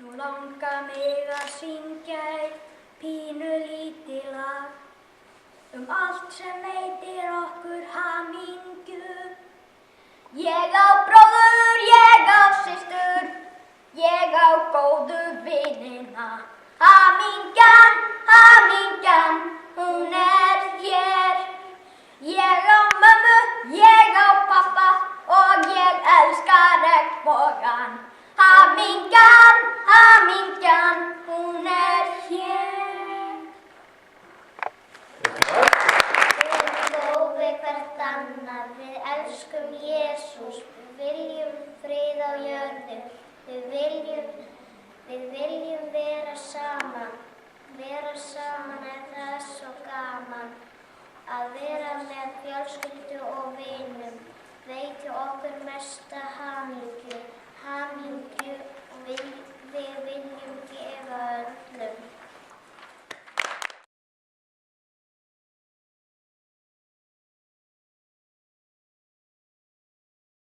Nú langar mig að syngja eitt pínulítið lag allt sem veitir okkur hamingju. Ég á bróður, ég á systur, ég á góðu vinina. Hamingjan, hamingjan, hún hér. Ég á mömmu, ég á pappa og ég elska regnbogann. Hamingjan, hamingjan, hún hér. Við góðum hvert annað, við elskum Jesús, við viljum frið á jörðu, við viljum vera saman það svo gaman, að vera með fjölskyldu og vinum, veitir okkur mesta